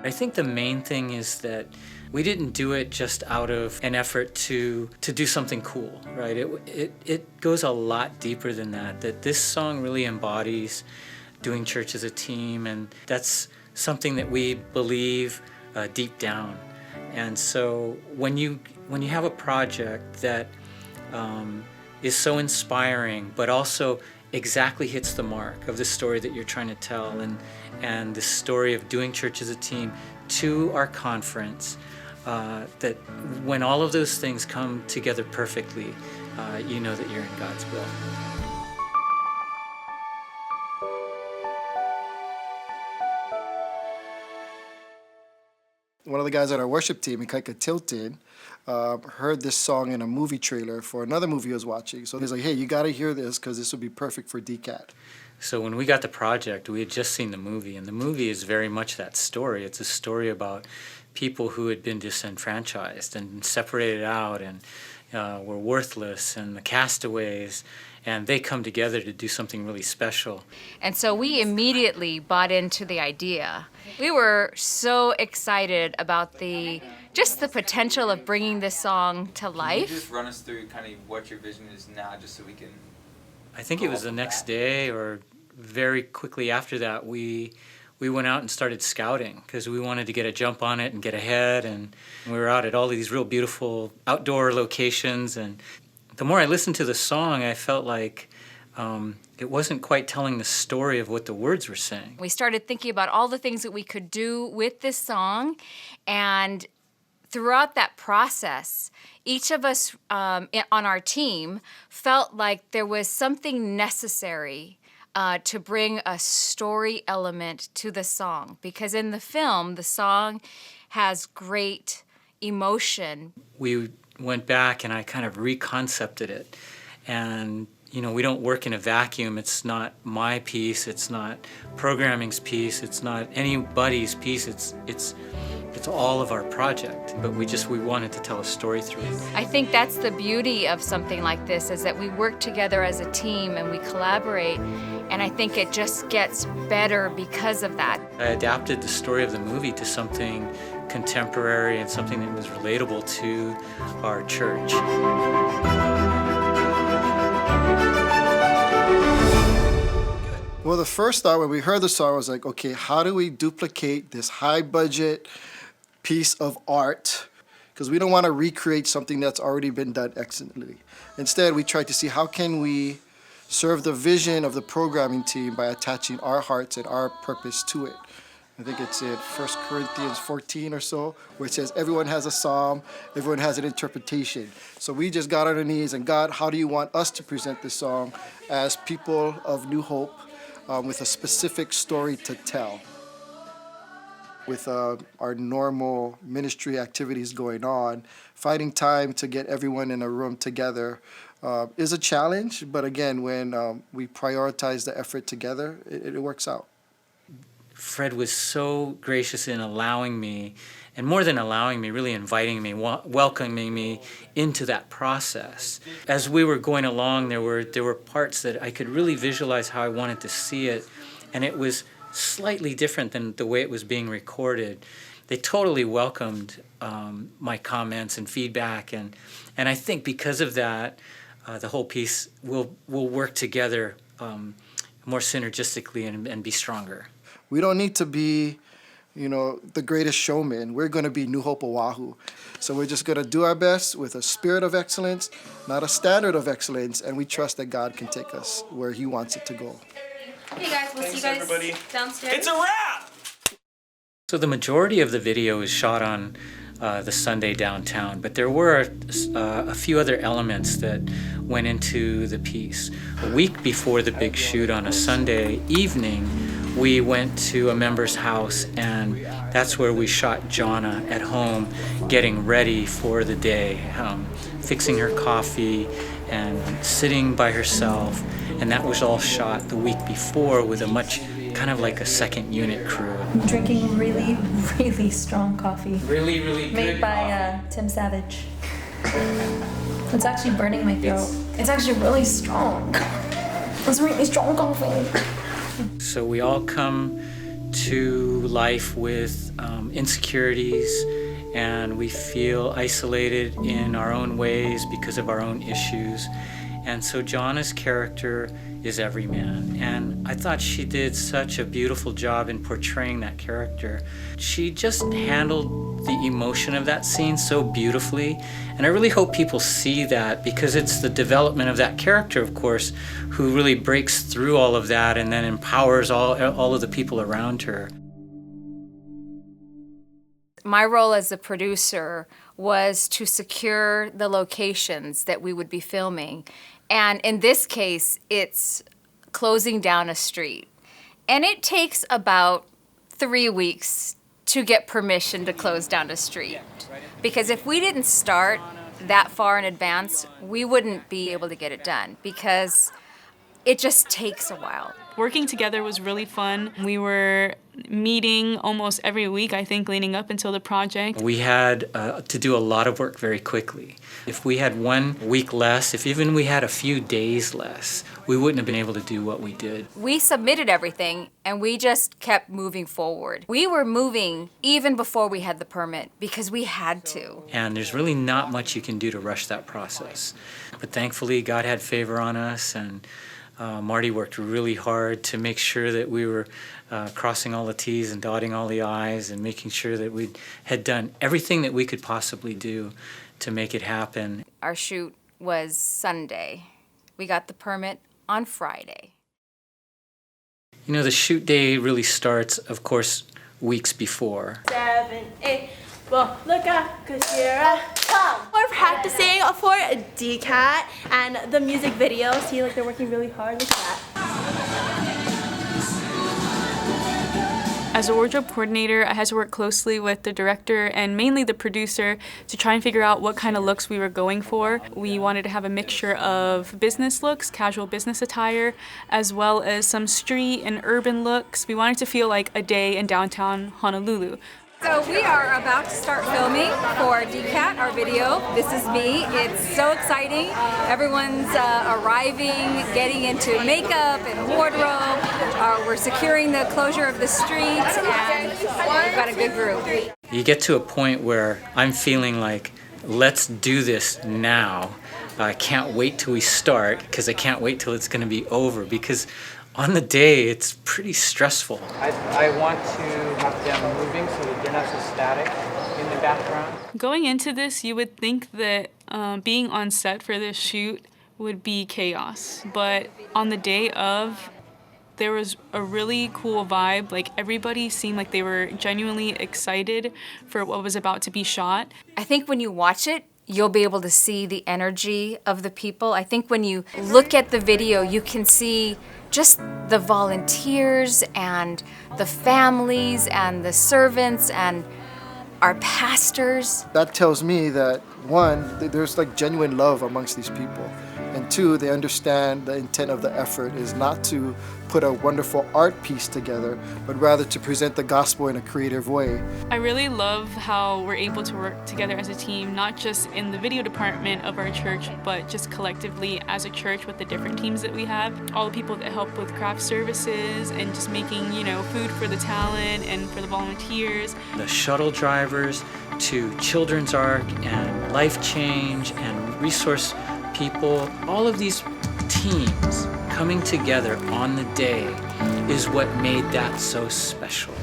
I think the main thing is that we didn't do it just out of an effort to do something cool, right? It goes a lot deeper than that, that this song really embodies doing church as a team, and that's something that we believe deep down. And so when you have a project that is so inspiring, but also exactly hits the mark of the story that you're trying to tell, and the story of doing church as a team to our conference, that when all of those things come together perfectly, you know that you're in God's will. One of the guys at our worship team, Ikaika Tilton, heard this song in a movie trailer for another movie he was watching. So he's like, hey, you got to hear this because this would be perfect for DCAT. So when we got the project, we had just seen the movie, and the movie is very much that story. It's a story about people who had been disenfranchised and separated out and were worthless, and the castaways, and they come together to do something really special. And so we immediately bought into the idea. We were so excited about just the potential of bringing this song to life. Can you just run us through kind of what your vision is now, just so we can... I think it was the next day or very quickly after that, we went out and started scouting because we wanted to get a jump on it and get ahead, and we were out at all these real beautiful outdoor locations. And the more I listened to the song, I felt like it wasn't quite telling the story of what the words were saying. We started thinking about all the things that we could do with this song, and throughout that process, each of us on our team felt like there was something necessary to bring a story element to the song. Because in the film, the song has great emotion. We went back and I kind of reconcepted it. And, you know, we don't work in a vacuum. It's not my piece. It's not programming's piece. It's not anybody's piece. It's all of our project, but we wanted to tell a story through it. I think that's the beauty of something like this, is that we work together as a team and we collaborate, and I think it just gets better because of that. I adapted the story of the movie to something contemporary and something that was relatable to our church. Well, the first thought when we heard the song was like, okay, how do we duplicate this high-budget piece of art? Because we don't want to recreate something that's already been done excellently. Instead, we tried to see how can we serve the vision of the programming team by attaching our hearts and our purpose to it. I think it's in 1 Corinthians 14 or so, where it says everyone has a psalm, everyone has an interpretation. So we just got on our knees and, God, how do you want us to present this song as people of New Hope with a specific story to tell? With our normal ministry activities going on, finding time to get everyone in a room together is a challenge. But again, when we prioritize the effort together, it works out. Fred was so gracious in allowing me, and more than allowing me, really inviting me, welcoming me into that process. As we were going along, there were parts that I could really visualize how I wanted to see it, and it was slightly different than the way it was being recorded. They totally welcomed my comments and feedback, and I think because of that, the whole piece will work together more synergistically and be stronger. We don't need to be, the greatest showman. We're going to be New Hope Oahu. So we're just going to do our best with a spirit of excellence, not a standard of excellence, and we trust that God can take us where He wants it to go. Okay, guys, we'll see you guys everybody. downstairs. It's a wrap! So the majority of the video is shot on the Sunday downtown, but there were a few other elements that went into the piece. A week before the big shoot on a Sunday evening, we went to a member's house, and that's where we shot Jonna at home getting ready for the day, fixing her coffee and sitting by herself, and that was all shot the week before with a much kind of like a second unit crew. I'm drinking really, really strong coffee. Really, really good made by Tim Savage. It's actually burning my throat. It's actually really strong. It's really strong coffee. So we all come to life with insecurities, and we feel isolated in our own ways because of our own issues. And so Jana's character is everyman, and I thought she did such a beautiful job in portraying that character. She just handled the emotion of that scene so beautifully, and I really hope people see that, because it's the development of that character, of course, who really breaks through all of that and then empowers all of the people around her. My role as a producer was to secure the locations that we would be filming. And in this case, it's closing down a street. And it takes about 3 weeks to get permission to close down a street. Because if we didn't start that far in advance, we wouldn't be able to get it done, because it just takes a while. Working together was really fun. We were meeting almost every week, I think, leading up until the project. We had to do a lot of work very quickly. If we had 1 week less, if even we had a few days less, we wouldn't have been able to do what we did. We submitted everything, and we just kept moving forward. We were moving even before we had the permit, because we had to. And there's really not much you can do to rush that process. But thankfully, God had favor on us, and Marty worked really hard to make sure that we were crossing all the T's and dotting all the I's, and making sure that we had done everything that we could possibly do to make it happen. Our shoot was Sunday. We got the permit on Friday. You know, the shoot day really starts, of course, weeks before. 7, 8. Well, look out, 'cause here I come. We're practicing for DCAT and the music video. See, like, they're working really hard. Look at that. As a wardrobe coordinator, I had to work closely with the director and mainly the producer to try and figure out what kind of looks we were going for. We wanted to have a mixture of business looks, casual business attire, as well as some street and urban looks. We wanted to feel like a day in downtown Honolulu. So we are about to start filming for DCAT, our video. This is me. It's so exciting. Everyone's arriving, getting into makeup and wardrobe. We're securing the closure of the street, and we've got a good group. You get to a point where I'm feeling like, let's do this now. I can't wait till we start, because I can't wait till it's going to be over, because on the day, it's pretty stressful. I want to have them moving so that they're not so static in the background. Going into this, you would think that being on set for this shoot would be chaos. But on the day of, there was a really cool vibe. Like, everybody seemed like they were genuinely excited for what was about to be shot. I think when you watch it, you'll be able to see the energy of the people. I think when you look at the video, you can see just the volunteers and the families and the servants and our pastors. That tells me that, one, there's like genuine love amongst these people. And two, they understand the intent of the effort is not to put a wonderful art piece together, but rather to present the gospel in a creative way. I really love how we're able to work together as a team, not just in the video department of our church, but just collectively as a church with the different teams that we have. All the people that help with craft services and just making, food for the talent and for the volunteers. The shuttle drivers to Children's Arc and Life Change and resource people, all of these teams coming together on the day is what made that so special.